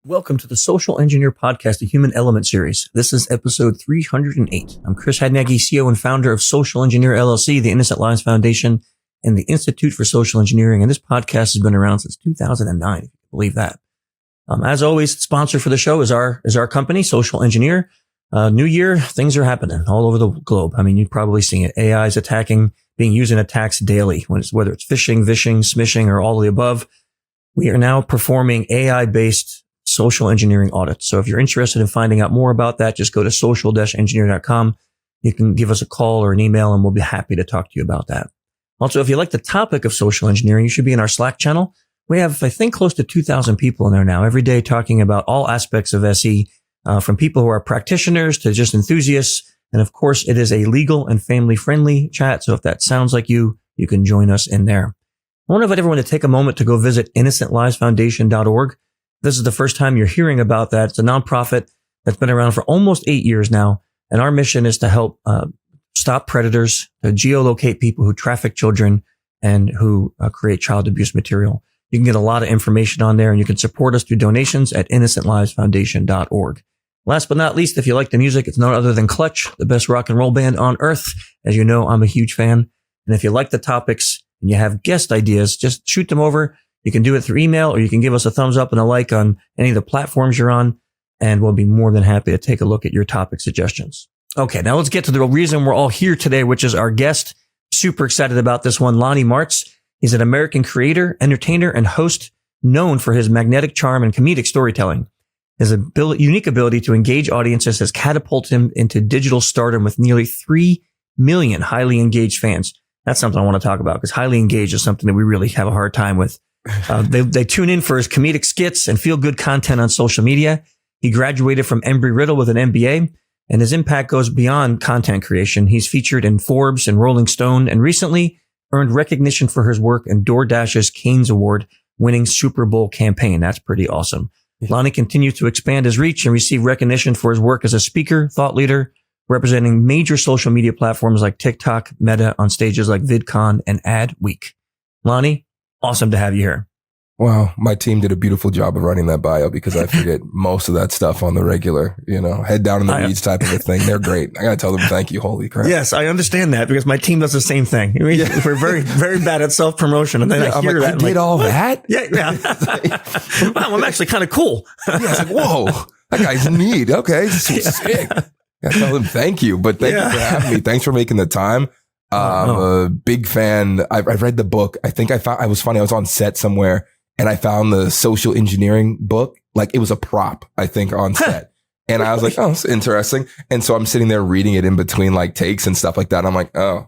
Welcome to the Social Engineer Podcast, the Human Element Series. This is episode 308. I'm Chris Hadnaghi, CEO and founder of Social Engineer LLC, the Innocent Lives Foundation, and the Institute for Social Engineering. And this podcast has been around since 2009, if you can believe that. As always, the sponsor for the show is our company, Social Engineer. New year, things are happening all over the globe. I mean, you've probably seen it. AI is being used in attacks daily, whether it's phishing, vishing, smishing, or all of the above. We are now performing AI-based social engineering audits. So if you're interested in finding out more about that, just go to social-engineer.com. You can give us a call or an email and we'll be happy to talk to you about that. Also, if you like the topic of social engineering, you should be in our Slack channel. We have, I think, close to 2,000 people in there now every day talking about all aspects of SE, from people who are practitioners to just enthusiasts. And of course, it is a legal and family friendly chat. So if that sounds like you can join us in there. I want to invite everyone to take a moment to go visit innocentlivesfoundation.org. This is the first time you're hearing about that. It's a nonprofit that's been around for almost 8 years now. And our mission is to help stop predators, to geolocate people who traffic children and who create child abuse material. You can get a lot of information on there and you can support us through donations at innocentlivesfoundation.org. Last but not least, if you like the music, it's none other than Clutch, the best rock and roll band on earth. As you know, I'm a huge fan. And if you like the topics and you have guest ideas, just shoot them over. You can do it through email or you can give us a thumbs up and a like on any of the platforms you're on. And we'll be more than happy to take a look at your topic suggestions. Okay, now let's get to the reason we're all here today, which is our guest. Super excited about this one, Lonnie Marts. He's an American creator, entertainer, and host known for his magnetic charm and comedic storytelling. His unique ability to engage audiences has catapulted him into digital stardom with nearly 3 million highly engaged fans. That's something I want to talk about because highly engaged is something that we really have a hard time with. They tune in for his comedic skits and feel-good content on social media. He graduated from Embry-Riddle with an MBA, and his impact goes beyond content creation. He's featured in Forbes and Rolling Stone, and recently earned recognition for his work in DoorDash's Canes Award-winning Super Bowl campaign. That's pretty awesome. Lonnie continues to expand his reach and receive recognition for his work as a speaker, thought leader, representing major social media platforms like TikTok, Meta, on stages like VidCon and Adweek. Lonnie, awesome to have you here. Wow. My team did a beautiful job of writing that bio because I forget most of that stuff on the regular, head down in the weeds type of a thing. They're great. I got to tell them thank you. Holy crap. Yes, I understand that because my team does the same thing. I mean, we're very, very bad at self-promotion. And then I hear that. I did all that? Yeah. Wow, I'm actually kind of cool. It's like, whoa, that guy's neat. Okay. Sick. I tell them thank you, but thank you for having me. Thanks for making the time. I'm a big fan. I read the book. I think I was funny. I was on set somewhere and I found the social engineering book. Like it was a prop, I think, on set. And I was like, oh, it's interesting. And so I'm sitting there reading it in between like takes and stuff like that. And I'm like, oh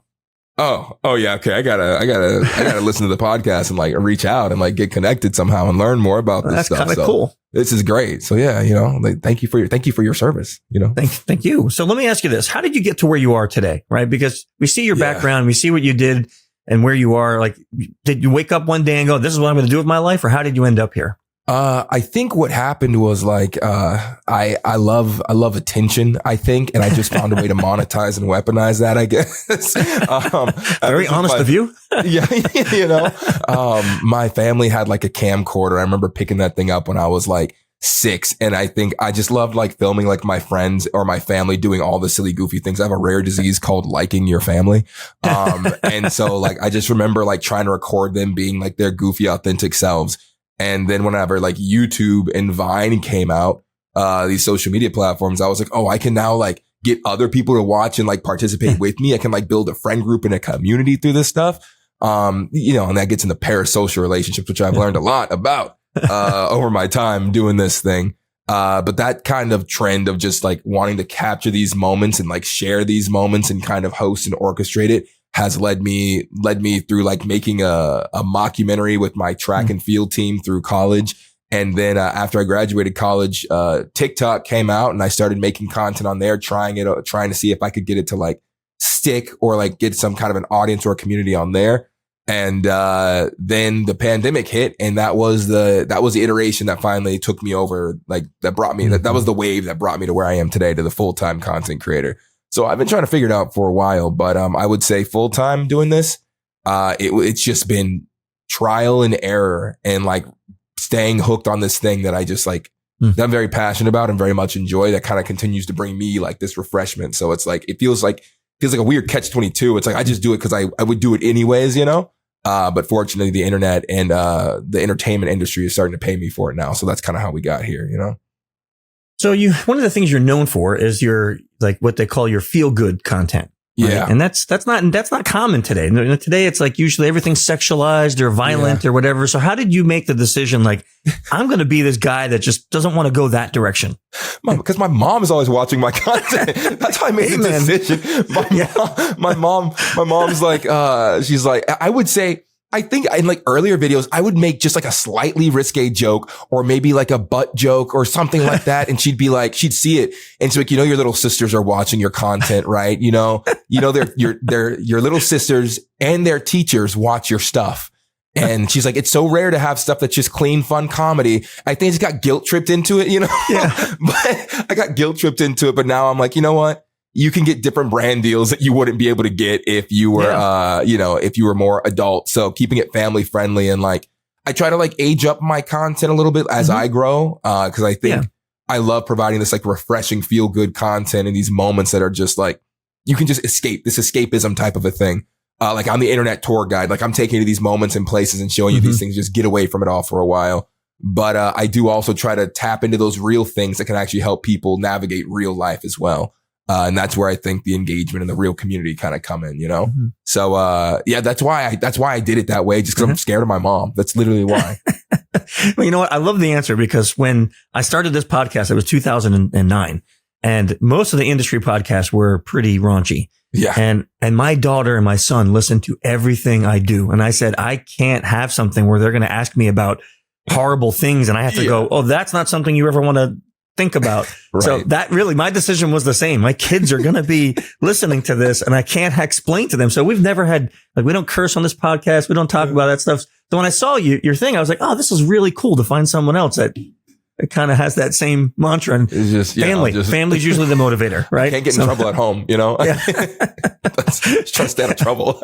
yeah. Okay. I gotta listen to the podcast and like reach out and like get connected somehow and learn more about this stuff. That's kind of cool. This is great. So yeah, thank you for your service, Thank you. So let me ask you this. How did you get to where you are today? Right? Because we see your background, we see what you did and where you are. Like, did you wake up one day and go, this is what I'm going to do with my life? Or how did you end up here? I think what happened was like, I love attention, I think, and I just found a way to monetize and weaponize that, I guess. Very honest of you. Yeah. My family had like a camcorder. I remember picking that thing up when I was like 6. And I think I just loved like filming like my friends or my family doing all the silly, goofy things. I have a rare disease called liking your family. And so like, I just remember like trying to record them being like their goofy, authentic selves. And then whenever like YouTube and Vine came out, these social media platforms, I was like, oh, I can now like get other people to watch and like participate with me. I can like build a friend group and a community through this stuff. And that gets into parasocial relationships, which I've learned a lot about, over my time doing this thing. But that kind of trend of just like wanting to capture these moments and like share these moments and kind of host and orchestrate it has led me through like making a mockumentary with my track and field team through college. And then after I graduated college, TikTok came out and I started making content on there, trying to see if I could get it to like stick or like get some kind of an audience or a community on there. And then the pandemic hit, and that was the iteration that finally took me over. Like that brought me that was the wave that brought me to where I am today, to the full-time content creator. So I've been trying to figure it out for a while, but I would say full-time doing this, it's just been trial and error and like staying hooked on this thing that I just like that I'm very passionate about and very much enjoy, that kind of continues to bring me like this refreshment. So it's like, it feels like a weird catch-22. It's like, I just do it because I would do it anyways, you know? But fortunately the internet and, the entertainment industry is starting to pay me for it now. So that's kind of how we got here, you know? So one of the things you're known for is your, like what they call your feel good content. Right? Yeah. And that's not common today. Today it's like usually everything's sexualized or violent or whatever. So how did you make the decision? Like, I'm going to be this guy that just doesn't want to go that direction. Because my mom is always watching my content. That's how I made the decision. My mom's like, she's like, I would say, I think in like earlier videos, I would make just like a slightly risque joke or maybe like a butt joke or something like that. And she'd be like, she'd see it. And she's like, your little sisters are watching your content, right? They're your little sisters and their teachers watch your stuff. And she's like, it's so rare to have stuff that's just clean, fun comedy. I think I just got guilt tripped into it, Yeah. But I got guilt tripped into it. But now I'm like, you know what? You can get different brand deals that you wouldn't be able to get if you were, if you were more adult. So keeping it family friendly and like, I try to like age up my content a little bit as I grow. Cause I think I love providing this like refreshing, feel good content in these moments that are just like, you can just escape, this escapism type of a thing. Like I'm the internet tour guide. Like I'm taking you to these moments and places and showing you these things, just get away from it all for a while. But, I do also try to tap into those real things that can actually help people navigate real life as well. And that's where I think the engagement and the real community kind of come in, So, that's why I did it that way, just because I'm scared of my mom. That's literally why. Well, you know what? I love the answer because when I started this podcast, it was 2009 and most of the industry podcasts were pretty raunchy. Yeah. And my daughter and my son listen to everything I do. And I said, I can't have something where they're going to ask me about horrible things. And I have to go, oh, that's not something you ever want to think about. Right. So that really, my decision was the same. My kids are going to be listening to this and I can't explain to them. So we've never had, like, we don't curse on this podcast. We don't talk about that stuff. So when I saw your thing, I was like, oh, this is really cool to find someone else that it kind of has that same mantra. And it's just, family's usually the motivator, right? Can't get in trouble at home, Yeah. Just try to stay out of trouble.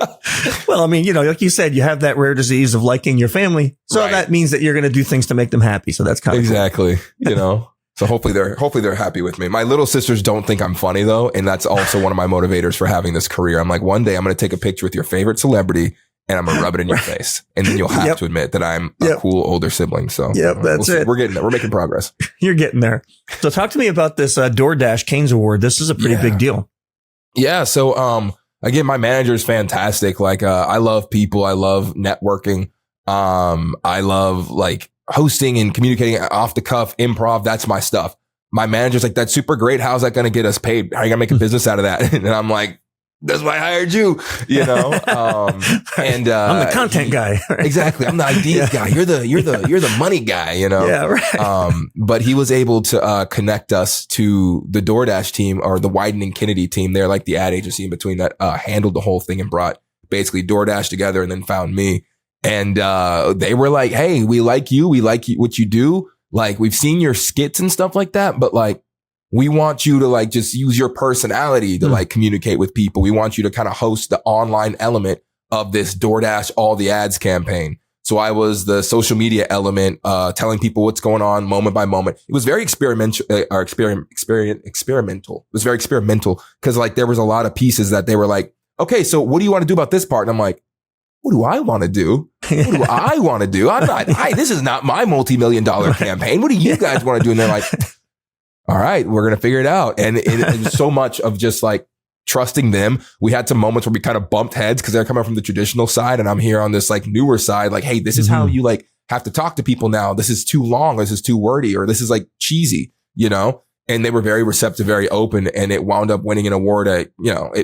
Well, I mean, like you said, you have that rare disease of liking your family. So that means that you're going to do things to make them happy. So that's kind of exactly, cool. So hopefully they're happy with me. My little sisters don't think I'm funny though. And that's also one of my motivators for having this career. I'm like, one day I'm going to take a picture with your favorite celebrity and I'm going to rub it in your face. And then you'll have to admit that I'm a cool older sibling. So that's it. We're getting there. We're making progress. You're getting there. So talk to me about this DoorDash Canes Award. This is a pretty big deal. Yeah. So, again, my manager is fantastic. Like, I love people. I love networking. I love like hosting and communicating off the cuff, improv. That's my stuff. My manager's like, that's super great. How's that going to get us paid? How are you going to make a business out of that? And I'm like, that's why I hired you, and, I'm the content guy. Exactly. I'm the ideas guy. You're the money guy, Yeah, right. But he was able to, connect us to the DoorDash team or the Wieden & Kennedy team. They're like the ad agency in between that, handled the whole thing and brought basically DoorDash together and then found me. And, they were like, hey, we like you. We like what you do. Like, we've seen your skits and stuff like that, but like, we want you to like just use your personality to like communicate with people. We want you to kind of host the online element of this DoorDash All the Ads campaign. So I was the social media element, telling people what's going on moment by moment. It was very experimental. It was very experimental because like there was a lot of pieces that they were like, okay, so what do you want to do about this part? And I'm like, what do I want to do? What do I want to do? This is not my multi-million-dollar campaign. What do you guys want to do? And they're like, all right, we're going to figure it out. And it was so much of just like trusting them. We had some moments where we kind of bumped heads because they're coming from the traditional side and I'm here on this like newer side. Like, hey, this is how you like have to talk to people now. This is too long. This is too wordy, or this is like cheesy, and they were very receptive, very open. And it wound up winning an award it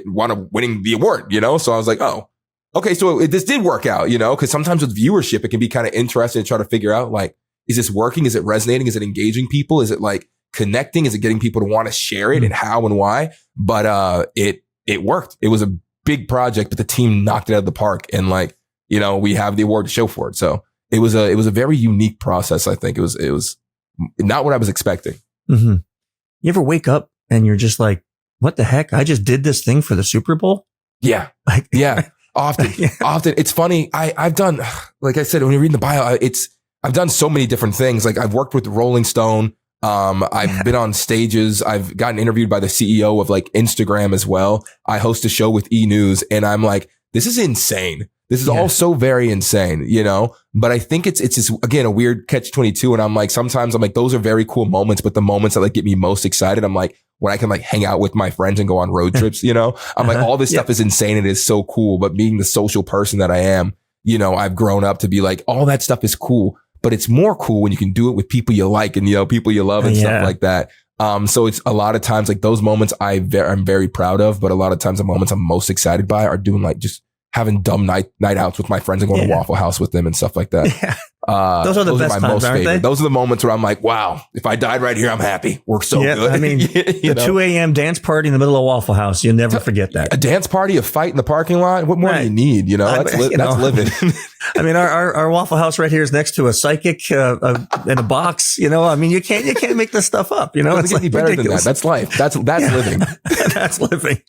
wound up winning the award, So I was like, oh, okay. So this did work out, cause sometimes with viewership, it can be kind of interesting to try to figure out like, is this working? Is it resonating? Is it engaging people? Is it like connecting? Is it getting people to want to share it and how and why? But, it worked. It was a big project, but the team knocked it out of the park. And like, we have the award to show for it. So it was a very unique process. I think it was not what I was expecting. Mm-hmm. You ever wake up and you're just like, what the heck? I just did this thing for the Super Bowl. Yeah. Yeah. Often. It's funny. I've done, like I said, when you're reading the bio, I've done so many different things. Like I've worked with Rolling Stone. I've been on stages. I've gotten interviewed by the CEO of like Instagram as well. I host a show with E! News, and I'm like, this is insane. This is all so very insane, you know, but I think it's just, again, a weird catch-22. And I'm like, sometimes I'm like, those are very cool moments, but the moments that like get me most excited, I'm like, when I can like hang out with my friends and go on road trips, you know, I'm like, all this stuff is insane. It is so cool. But being the social person that I am, you know, I've grown up to be like, all that stuff is cool, but it's more cool when you can do it with people you like and, you know, people you love and stuff like that. So it's a lot of times like those moments I'm very proud of, but a lot of times the moments I'm most excited by are doing like just having dumb night outs with my friends and going to Waffle House with them and stuff like that. Those are the best times, aren't they? Those are the moments where I'm like, wow, if I died right here, I'm happy. We're so good. I mean, the 2 a.m. dance party in the middle of Waffle House, you'll never forget that. A dance party, a fight in the parking lot. What more do you need? You know, that's living. I mean, our Waffle House right here is next to a psychic in a box. You know, I mean, you can't make this stuff up. You know, it's like better than that. That's life. That's living. That's living.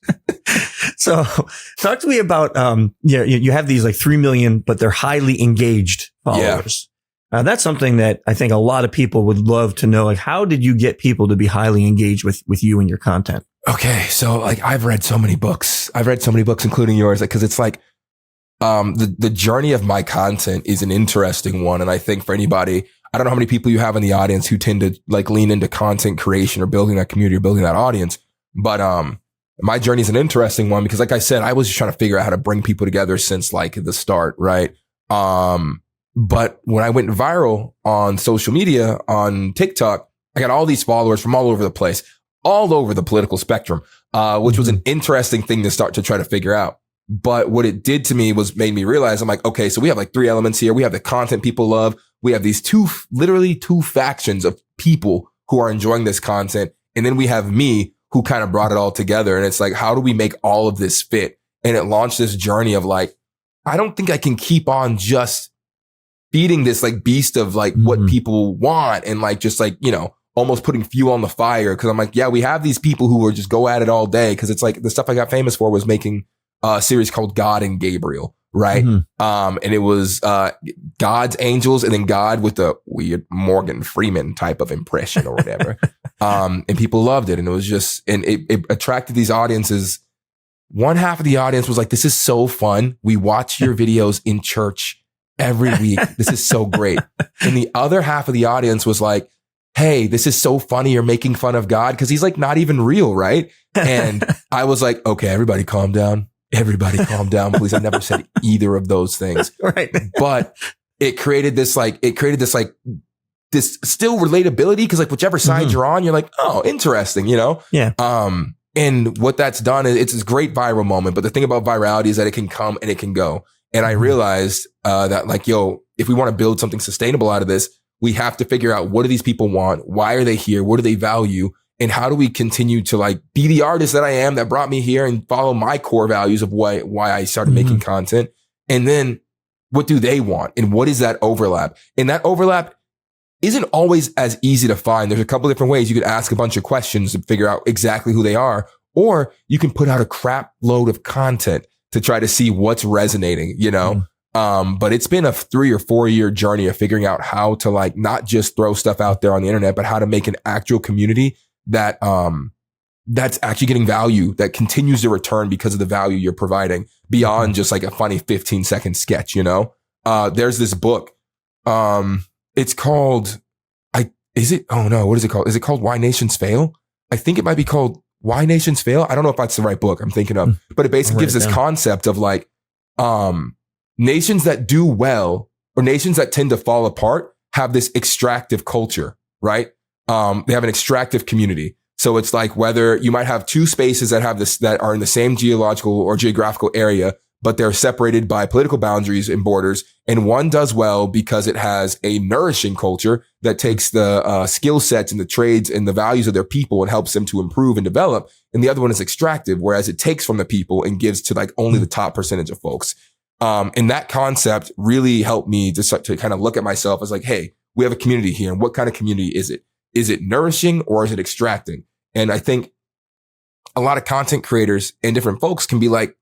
So talk to me about, you have these like 3 million, but they're highly engaged followers. That's something that I think a lot of people would love to know. Like, how did you get people to be highly engaged with you and your content? Okay. So like, I've read so many books, including yours, because it's like, the journey of my content is an interesting one. And I think for anybody, I don't know how many people you have in the audience who tend to like lean into content creation or building that community or building that audience. But, my journey is an interesting one because like I said, I was just trying to figure out how to bring people together since like the start. Right. But when I went viral on social media, on TikTok, I got all these followers from all over the place, all over the political spectrum, which was an interesting thing to start to try to figure out. But what it did to me was made me realize, I'm like, okay, so we have like 3 elements here. We have the content people love. We have these literally two factions of people who are enjoying this content. And then we have me who kind of brought it all together. And it's like, how do we make all of this fit? And it launched this journey of like, I don't think I can keep on just feeding this like beast of like what people want and like, just like, you know, almost putting fuel on the fire. Cause I'm like, yeah, we have these people who are just go at it all day. Cause it's like the stuff I got famous for was making a series called God and Gabriel. Right. And it was, God's angels and then God with the weird Morgan Freeman type of impression or whatever. And people loved it. And it was just, and it attracted these audiences. One half of the audience was like, this is so fun. We watch your videos in church every week. This is so great. And the other half of the audience was like, hey, this is so funny. You're making fun of God because he's like not even real. Right. And I was like, okay, everybody calm down. Everybody calm down, please. I never said either of those things. Right. But it created this still relatability because like whichever side you're on, you're like, oh, interesting, you know? Yeah. And what that's done is it's this great viral moment. But the thing about virality is that it can come and it can go. And I realized that like, yo, if we want to build something sustainable out of this, we have to figure out what do these people want? Why are they here? What do they value? And how do we continue to like be the artist that I am that brought me here and follow my core values of why I started making content? And then what do they want? And what is that overlap? And that overlap isn't always as easy to find. There's a couple different ways. You could ask a bunch of questions to figure out exactly who they are, or you can put out a crap load of content to try to see what's resonating, you know? But it's been a 3 or 4 year journey of figuring out how to like, not just throw stuff out there on the internet, but how to make an actual community that, that's actually getting value that continues to return because of the value you're providing beyond just like a funny 15-second sketch, you know? There's this book. It's called, what is it called? Is it called Why Nations Fail? I think it might be called Why Nations Fail. I don't know if that's the right book I'm thinking of, but it basically gives this concept of like, nations that do well or nations that tend to fall apart have this extractive culture, right? They have an extractive community. So it's like whether you might have two spaces that have this, that are in the same geological or geographical area, but they're separated by political boundaries and borders. And one does well because it has a nourishing culture that takes the skill sets and the trades and the values of their people and helps them to improve and develop. And the other one is extractive, whereas it takes from the people and gives to like only the top percentage of folks. And that concept really helped me to kind of look at myself as like, hey, we have a community here. And what kind of community is it? Is it nourishing or is it extracting? And I think a lot of content creators and different folks can be like,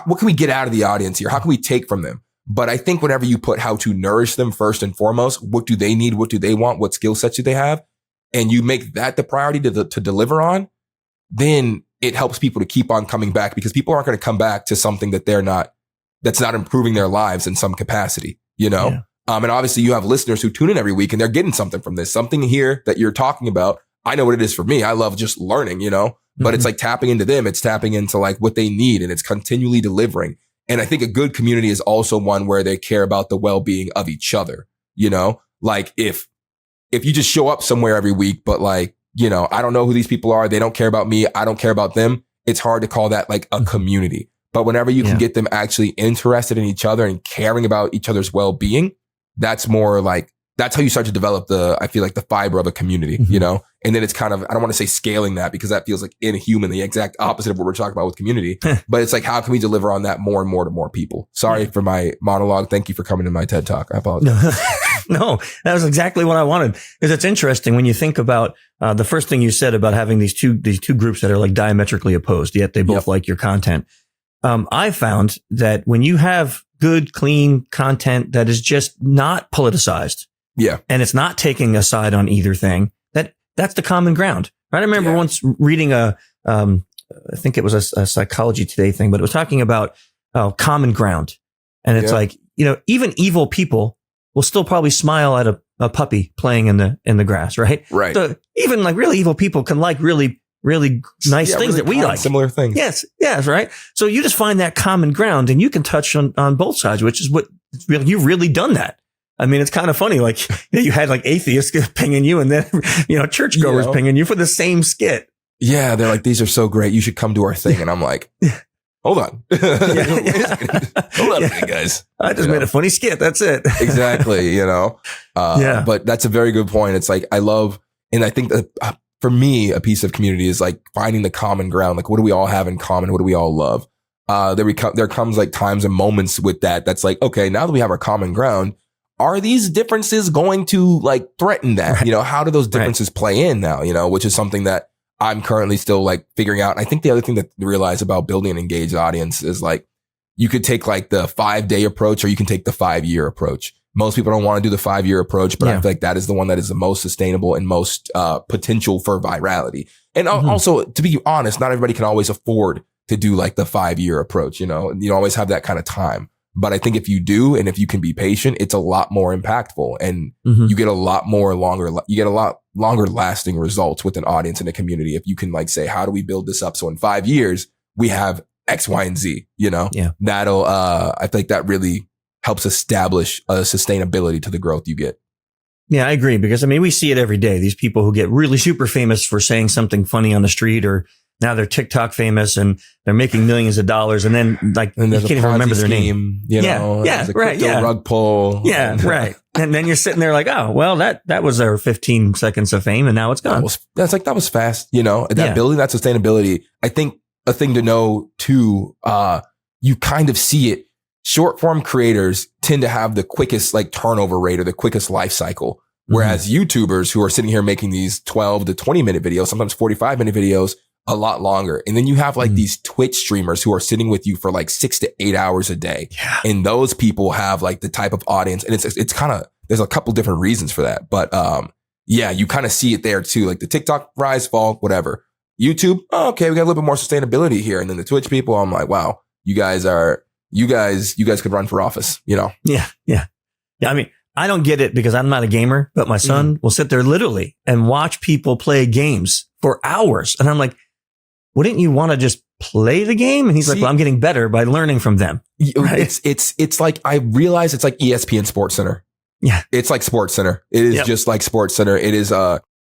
what can we get out of the audience here? How can we take from them? But I think whenever you put how to nourish them first and foremost, what do they need? What do they want? What skill sets do they have? and you make that the priority to deliver on, then it helps people to keep on coming back, because people aren't going to come back to something that's not improving their lives in some capacity, you know? Yeah. And obviously you have listeners who tune in every week and they're getting something from this, something here that you're talking about. I know what it is for me. I love just learning, you know, but it's like tapping into them. It's tapping into like what they need, and it's continually delivering. And I think a good community is also one where they care about the well-being of each other. You know, like if you just show up somewhere every week, but like, you know, I don't know who these people are. They don't care about me. I don't care about them. It's hard to call that like a community. But whenever you can get them actually interested in each other and caring about each other's well-being, that's more like, that's how you start to develop I feel like the fiber of a community, you know? And then it's kind of, I don't want to say scaling that, because that feels like inhuman, the exact opposite of what we're talking about with community. But it's like, how can we deliver on that more and more to more people? Sorry for my monologue. Thank you for coming to my TED Talk. I apologize. No, that was exactly what I wanted. Because it's interesting when you think about the first thing you said about having these two groups that are like diametrically opposed, yet they both like your content. I found that when you have good, clean content that is just not politicized, and it's not taking a side on either thing, that's the common ground, right? I remember once reading I think it was a Psychology Today thing, but it was talking about common ground. And it's like, you know, even evil people will still probably smile at a puppy playing in the grass, right? Right. So even like really evil people can like really, really nice things really that we like. Similar things. Yes, right? So you just find that common ground and you can touch on both sides, which is what you've really done that. I mean, it's kind of funny. Like you had like atheists pinging you, and then, you know, churchgoers pinging you for the same skit. Yeah. They're like, these are so great. You should come to our thing. And I'm like, hold on. Hold on a minute, guys. I just made a funny skit. That's it. Exactly. You know? But that's a very good point. It's like, I love, and I think that for me, a piece of community is like finding the common ground. Like, what do we all have in common? What do we all love? There comes like times and moments with that. That's like, okay, now that we have our common ground, are these differences going to like threaten that? Right. You know, how do those differences play in now? You know, which is something that I'm currently still like figuring out. And I think the other thing that you realize about building an engaged audience is like, you could take like the 5-day approach, or you can take the 5-year approach. Most people don't want to do the 5-year approach, but I feel like that is the one that is the most sustainable and most potential for virality. And also, to be honest, not everybody can always afford to do like the 5-year approach. You know, you don't always have that kind of time. But I think if you do, and if you can be patient, it's a lot more impactful, and you get a lot longer lasting results with an audience and a community. If you can like say, how do we build this up? So in 5 years, we have X, Y, and Z, you know, that'll, I think that really helps establish a sustainability to the growth you get. Yeah, I agree. Because I mean, we see it every day. These people who get really super famous for saying something funny on the street, or now they're TikTok famous and they're making millions of dollars, and then like you can't even remember their name. You know, right. Rug pull. Yeah, right. And then you're sitting there like, oh, well, that was their 15 seconds of fame, and now it's gone. That was fast. You know, that building that sustainability. I think a thing to know too, you kind of see it. Short form creators tend to have the quickest like turnover rate, or the quickest life cycle. Whereas YouTubers who are sitting here making these 12 to 20 minute videos, sometimes 45-minute videos, a lot longer. And then you have like these Twitch streamers who are sitting with you for like 6 to 8 hours a day. Yeah. And those people have like the type of audience, and it's kind of, there's a couple different reasons for that. But, you kind of see it there too. Like the TikTok rise, fall, whatever. YouTube. Oh, okay. We got a little bit more sustainability here. And then the Twitch people, I'm like, wow, you guys could run for office, you know? Yeah. I mean, I don't get it because I'm not a gamer, but my son will sit there literally and watch people play games for hours. And I'm like, wouldn't you want to just play the game? And he's like, well, I'm getting better by learning from them. Right? It's like, I realize it's like ESPN Sports Center. Yeah. It's like Sports Center. It is just like Sports Center. It is,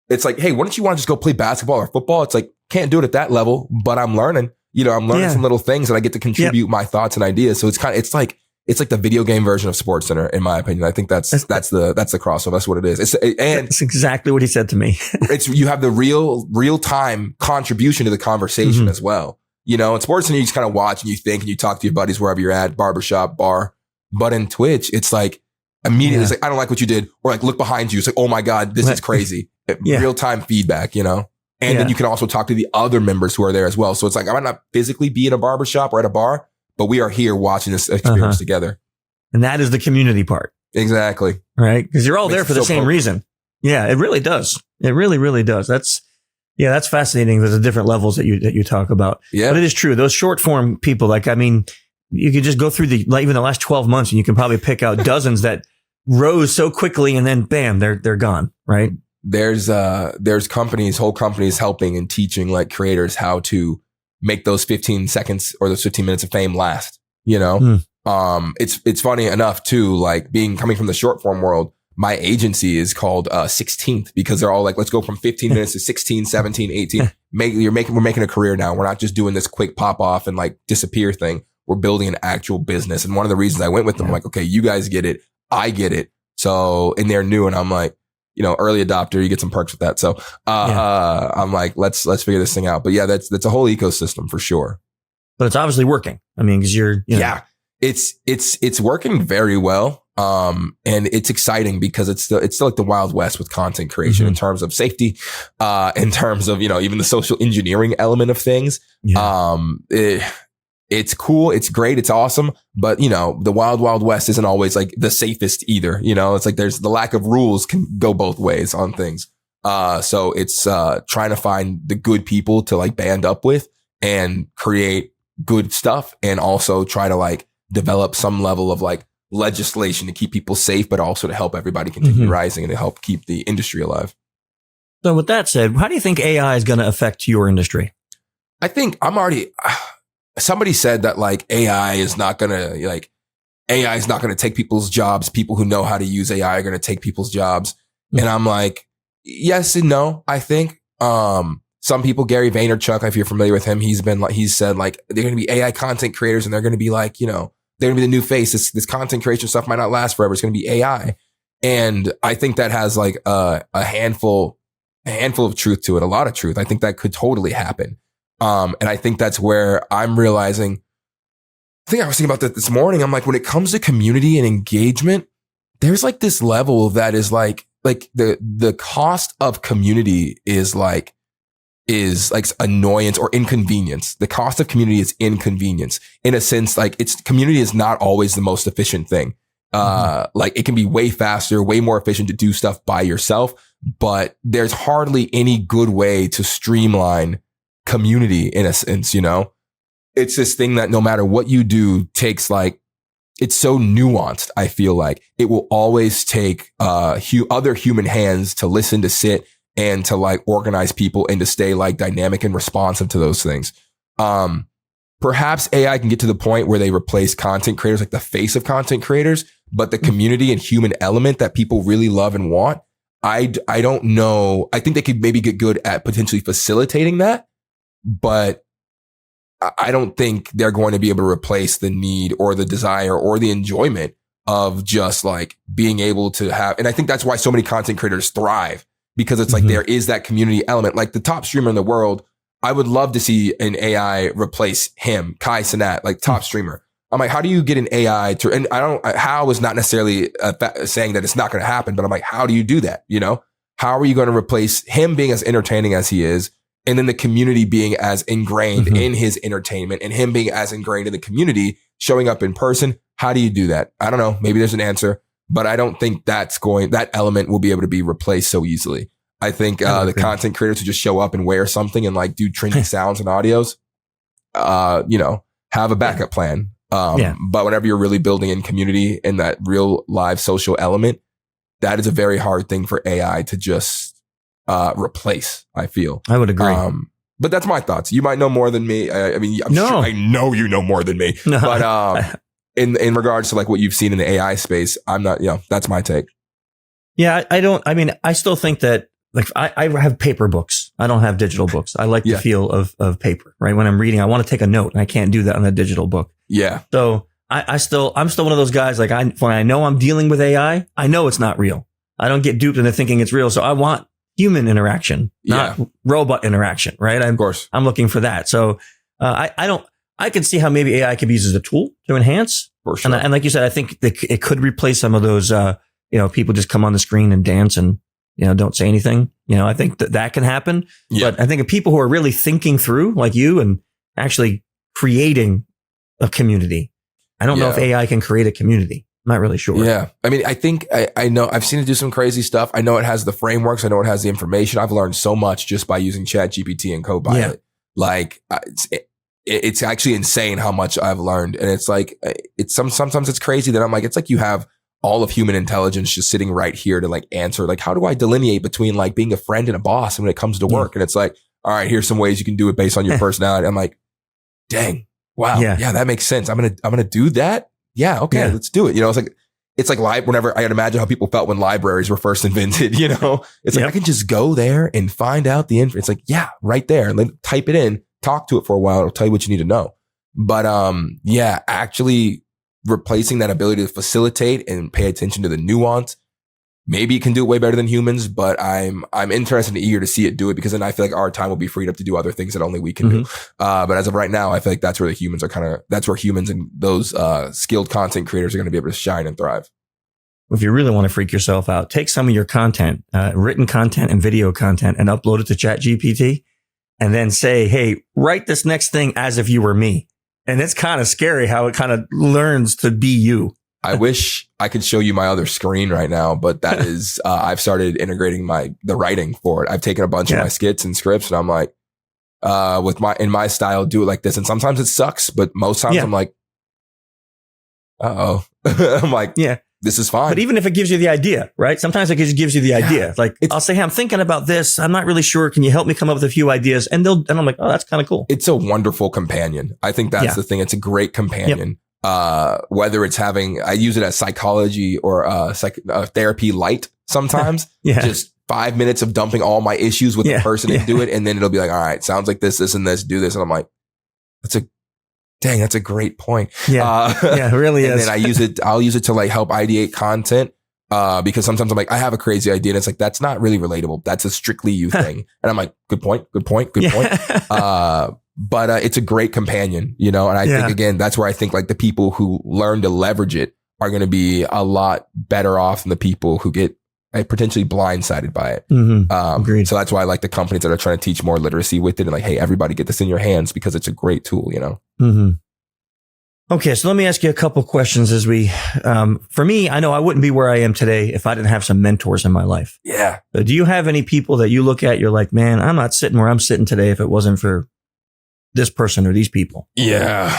it's like, hey, why don't you want to just go play basketball or football? It's like, can't do it at that level, but I'm learning, I'm learning some little things, and I get to contribute my thoughts and ideas. So it's like the video game version of Sports Center, in my opinion. I think that's the crossover. That's what it is. It's exactly what he said to me. You have the real time contribution to the conversation as well. You know, in Sports Center, you just kind of watch and you think and you talk to your buddies wherever you're at, barbershop, bar. But in Twitch, it's like immediately, it's like, I don't like what you did. Or like, look behind you. It's like, oh my God, this is crazy. Real time feedback, you know? And then you can also talk to the other members who are there as well. So it's like, I might not physically be in a barbershop or at a bar, but we are here watching this experience together. And that is the community part. Exactly. Right? Because you're all there for the same reason. Yeah, it really does. It really, really does. That's fascinating. There's the different levels that you talk about. Yeah. But it is true. Those short form people, like, I mean, you could just go through even the last 12 months and you can probably pick out dozens that rose so quickly and then bam, they're gone. Right. There's whole companies helping and teaching like creators how to make those 15 seconds or those 15 minutes of fame last, you know? It's funny enough too, like coming from the short form world, my agency is called 16th because they're all like, let's go from 15 minutes to 16, 17, 18. We're making a career now. We're not just doing this quick pop off and like disappear thing. We're building an actual business. And one of the reasons I went with them, I'm like, okay, you guys get it. I get it. So, and they're new and I'm like, you know, early adopter, you get some perks with that. So, I'm like, let's figure this thing out. But yeah, that's a whole ecosystem for sure. But it's obviously working. I mean, cause it's working very well. And it's exciting because it's still like the Wild West with content creation in terms of safety, in terms of, you know, even the social engineering element of things. It's cool. It's great. It's awesome. But, you know, the Wild West isn't always like the safest either. You know, it's like there's the lack of rules can go both ways on things. So it's, trying to find the good people to like band up with and create good stuff and also try to like develop some level of like legislation to keep people safe, but also to help everybody continue rising and to help keep the industry alive. So with that said, how do you think AI is going to affect your industry? I think somebody said that like AI is not going to take people's jobs. People who know how to use AI are going to take people's jobs. And I'm like, yes and no, I think. Some people, Gary Vaynerchuk, if you're familiar with him, he's said like, they're going to be AI content creators and they're going to be like, you know, they're going to be the new face. This content creation stuff might not last forever. It's going to be AI. And I think that has like a handful of truth to it, a lot of truth. I think that could totally happen. And I think that's where I'm realizing, I think I was thinking about that this morning. I'm like, when it comes to community and engagement, there's like this level that is like the cost of community is like annoyance or inconvenience. The cost of community is inconvenience in a sense. Like community is not always the most efficient thing. Like it can be way faster, way more efficient to do stuff by yourself, but there's hardly any good way to streamline community in a sense, you know? It's this thing that no matter what you do takes like, it's so nuanced. I feel like it will always take, other human hands to listen, to sit, and to like organize people and to stay like dynamic and responsive to those things. Perhaps AI can get to the point where they replace content creators, like the face of content creators, but the community and human element that people really love and want, I don't know. I think they could maybe get good at potentially facilitating that, but I don't think they're going to be able to replace the need or the desire or the enjoyment of just like being able to have. And I think that's why so many content creators thrive. Because it's like there is that community element. Like the top streamer in the world, I would love to see an AI replace him, Kai Cenat, like top streamer. I'm like, how do you get an AI to? And how is not necessarily saying that it's not going to happen, but I'm like, how do you do that? You know, how are you going to replace him being as entertaining as he is, and then the community being as ingrained in his entertainment, and him being as ingrained in the community, showing up in person? How do you do that? I don't know. Maybe there's an answer. But I don't think that element will be able to be replaced so easily. I think the content creators who just show up and wear something and like do trendy sounds and audios, you know, have a backup plan. But whenever you're really building in community and that real live social element, that is a very hard thing for AI to just replace, I feel. I would agree. But that's my thoughts. You might know more than me. I mean, I'm sure I know you know more than me. No. But in regards to like what you've seen in the AI space, I'm not, you know, that's my take. Yeah, I still think that like I have paper books. I don't have digital books. I like the feel of paper, right? When I'm reading, I want to take a note and I can't do that on a digital book. Yeah. So I'm still one of those guys. Like when I know I'm dealing with AI, I know it's not real. I don't get duped into thinking it's real. So I want human interaction, not robot interaction, right? Of course. I'm looking for that. So I can see how maybe AI could be used as a tool to enhance. For sure. And like you said, I think it could replace some of those, you know, people just come on the screen and dance and, you know, don't say anything. You know, I think that can happen. Yeah. But I think of people who are really thinking through like you and actually creating a community. I don't know if AI can create a community. I'm not really sure. Yeah. I mean, I think I know I've seen it do some crazy stuff. I know it has the frameworks. I know it has the information. I've learned so much just by using ChatGPT and Copilot. Yeah. Like it's actually insane how much I've learned. And it's like, sometimes it's crazy that I'm like, it's like you have all of human intelligence just sitting right here to like answer, like, how do I delineate between like being a friend and a boss when it comes to work? And it's like, all right, here's some ways you can do it based on your personality. I'm like, dang, wow. Yeah, that makes sense. I'm going to do that. Yeah. Okay. Let's do it. You know, it's like whenever I'd imagine how people felt when libraries were first invented, you know, it's like, I can just go there and find out the info. It's like, yeah, right there. And then type it in, talk to it for a while. It'll tell you what you need to know. But, actually replacing that ability to facilitate and pay attention to the nuance. Maybe it can do it way better than humans, but I'm interested and eager to see it do it, because then I feel like our time will be freed up to do other things that only we can do. But as of right now, I feel like that's where that's where humans and those skilled content creators are going to be able to shine and thrive. If you really want to freak yourself out, take some of your content, written content and video content, and upload it to ChatGPT, and then say, hey, write this next thing as if you were me. And it's kind of scary how it kind of learns to be you. I wish I could show you my other screen right now, but that is, I've started integrating the writing for it. I've taken a bunch of my skits and scripts, and I'm like, in my style, do it like this. And sometimes it sucks, but most times I'm like, I'm like, this is fine. But even if it gives you the idea, right? Sometimes it just gives you the idea. Like, I'll say, hey, I'm thinking about this. I'm not really sure. Can you help me come up with a few ideas? And I'm like, oh, that's kind of cool. It's a wonderful companion. I think that's the thing. It's a great companion. Whether it's I use it as psychology or therapy light sometimes. Just 5 minutes of dumping all my issues with the person into it. And then it'll be like, all right, sounds like this, and this, do this. And I'm like, that's a great point. It really is. And then I'll use it to like help ideate content. Because sometimes I'm like, I have a crazy idea, and it's like, that's not really relatable. That's a strictly you thing. And I'm like, good point. But it's a great companion, you know? And I think, again, that's where I think like the people who learn to leverage it are going to be a lot better off than the people who get potentially blindsided by it. Agreed. So that's why I like the companies that are trying to teach more literacy with it, and like, hey, everybody get this in your hands, because it's a great tool, you know? Okay. So let me ask you a couple questions as for me, I know I wouldn't be where I am today if I didn't have some mentors in my life. So do you have any people that you look at, you're like, man, I'm not sitting where I'm sitting today if it wasn't for this person or these people? Yeah,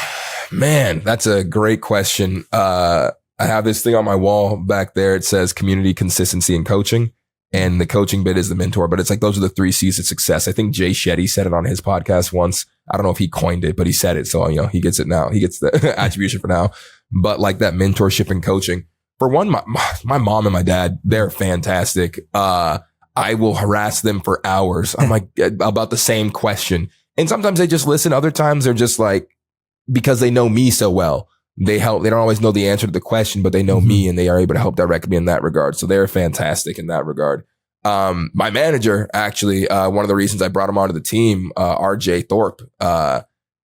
man, that's a great question. I have this thing on my wall back there. It says community, consistency, and coaching. And the coaching bit is the mentor, but it's like, those are the 3 C's of success. I think Jay Shetty said it on his podcast once. I don't know if he coined it, but he said it. So, you know, he gets it now. He gets the attribution for now. But like that mentorship and coaching, for one, my mom and my dad, they're fantastic. I will harass them for hours. I'm like, about the same question. And sometimes they just listen. Other times they're just like, because they know me so well, they help. They don't always know the answer to the question, but they know me, and they are able to help direct me in that regard. So they're fantastic in that regard. My manager, actually, one of the reasons I brought him onto the team, RJ Thorpe,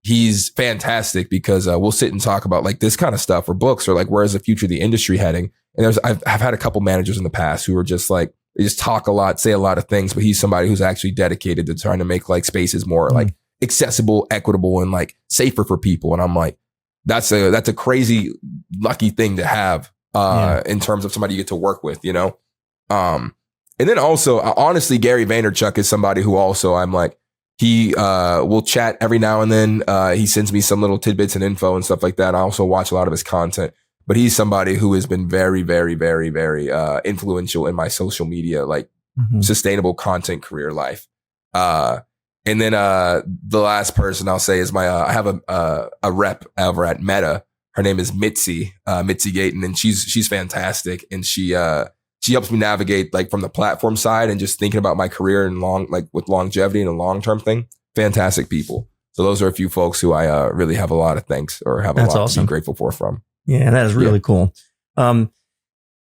he's fantastic, because we'll sit and talk about like this kind of stuff, or books, or like, where's the future of the industry heading? And I've had a couple managers in the past who are just like, they just talk a lot, say a lot of things, but he's somebody who's actually dedicated to trying to make like spaces more like accessible, equitable, and like safer for people. And I'm like, that's a crazy lucky thing to have, in terms of somebody you get to work with, you know? And then also, honestly, Gary Vaynerchuk is somebody who also, I'm like, he will chat every now and then. He sends me some little tidbits and info and stuff like that. I also watch a lot of his content, but he's somebody who has been very, very, very, very influential in my social media, like sustainable content career life. And then the last person I'll say is I have a rep over at Meta. Her name is Mitzi Gaitan, and she's fantastic, and she helps me navigate like from the platform side and just thinking about my career and with longevity and a long-term thing. Fantastic people. So those are a few folks who I really have a lot of thanks, or have a lot to be grateful for from. Yeah, that is really cool.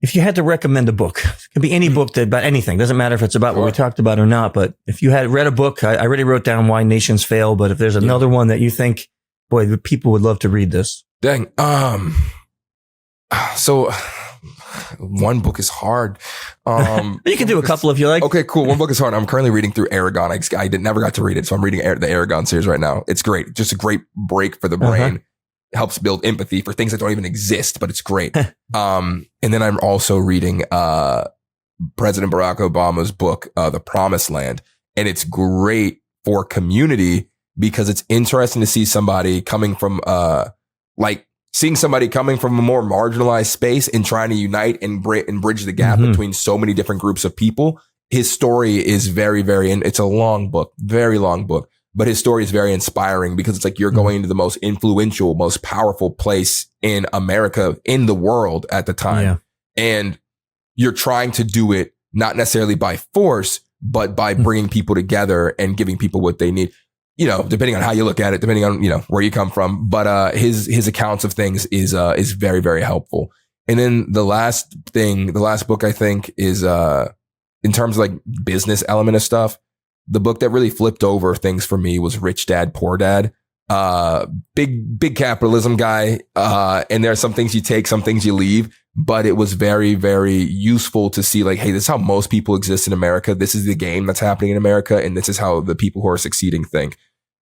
If you had to recommend a book, it can be any book about anything. Doesn't matter if it's about what we talked about or not. But if you had read a book, I already wrote down Why Nations Fail. But if there's another one that you think, boy, the people would love to read this. Dang. So one book is hard. You can do a couple if you like. Okay, cool. One book is hard. I'm currently reading through Aragon. I never got to read it, so I'm reading the Aragon series right now. It's great. Just a great break for the brain. helps build empathy for things that don't even exist, but it's great. And then I'm also reading President Barack Obama's book, The Promised Land. And it's great for community because it's interesting to see somebody coming from seeing somebody coming from a more marginalized space and trying to unite and bridge the gap between so many different groups of people. His story is very, very, and it's a long book, very long book, but his story is very inspiring because it's like you're going into the most influential, most powerful place in America, in the world at the time. And you're trying to do it not necessarily by force, but by bringing people together and giving people what they need. You know, depending on how you look at it, depending on, you know, where you come from. But his accounts of things is very, very helpful. And then the last book I think is in terms of like business element of stuff, the book that really flipped over things for me was Rich Dad, Poor Dad. Big capitalism guy. And there are some things you take, some things you leave. But it was very, very useful to see like, hey, this is how most people exist in America. This is the game that's happening in America. And this is how the people who are succeeding think.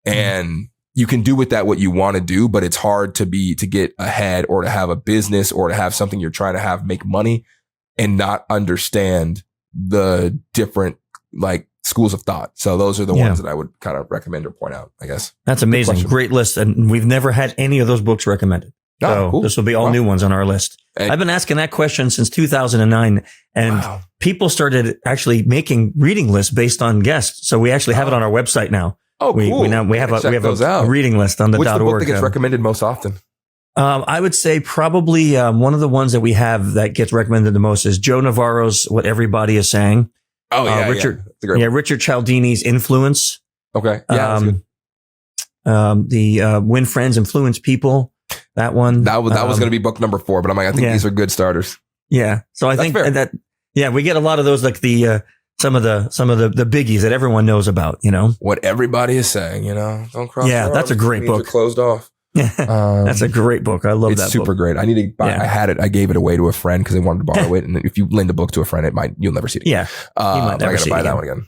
And you can do with that what you want to do, but it's hard to get ahead or to have a business or to have something you're trying to have make money and not understand the different like schools of thought. So those are the ones that I would kind of recommend or point out, I guess. That's amazing. Great list. And we've never had any of those books recommended. So cool. This will be all new ones on our list. I've been asking that question since 2009 and people started actually making reading lists based on guests. So we actually have it on our website now. Oh, cool. We have a reading list on the .org. What's the book that gets recommended most often? I would say probably one of the ones that we have that gets recommended the most is Joe Navarro's What Everybody Is Saying. Oh, yeah. Richard Cialdini's Influence. Okay. Yeah. The Win Friends, Influence People. That one. That was going to be book number 4, but I'm like, I think these are good starters. Yeah. So I think that, we get a lot of those, like some of the biggies that everyone knows about, you know, What Everybody Is Saying, you know, don't cross. Yeah. That's a great book. Closed off. That's a great book. I love that book. It's super great. I need to buy, I had it. I gave it away to a friend because they wanted to borrow it. And if you lend a book to a friend, you'll never see it. Yeah. I got to buy that one again.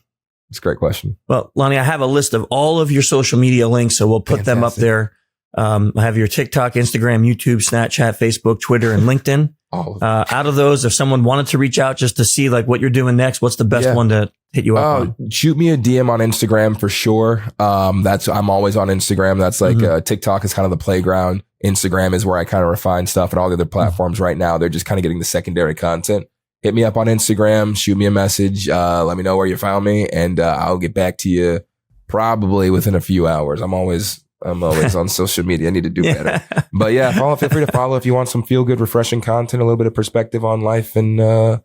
It's a great question. Well, Lonnie, I have a list of all of your social media links, so we'll put them up there. I have your TikTok, Instagram, YouTube, Snapchat, Facebook, Twitter, and LinkedIn. Out of those, if someone wanted to reach out just to see like what you're doing next, what's the best one to hit you up on? Shoot me a DM on Instagram for sure. I'm always on Instagram. That's like TikTok is kind of the playground. Instagram is where I kind of refine stuff, and all the other platforms right now, they're just kind of getting the secondary content. Hit me up on Instagram, shoot me a message, let me know where you found me, and I'll get back to you probably within a few hours. I'm always on social media. I need to do better. But feel free to follow if you want some feel good, refreshing content, a little bit of perspective on life and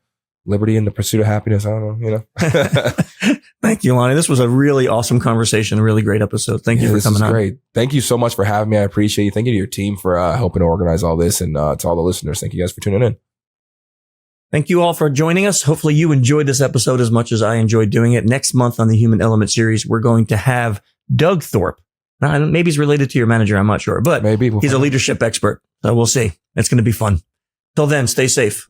liberty and the pursuit of happiness. I don't know, you know. Thank you, Lonnie. This was a really awesome conversation, a really great episode. Thank you for coming on. Great. Thank you so much for having me. I appreciate you. Thank you to your team for helping to organize all this, and to all the listeners. Thank you guys for tuning in. Thank you all for joining us. Hopefully you enjoyed this episode as much as I enjoyed doing it. Next month on the Human Element series, we're going to have Doug Thorpe. Now, maybe he's related to your manager. I'm not sure, but maybe he's a leadership expert. So we'll see. It's going to be fun. Till then, stay safe.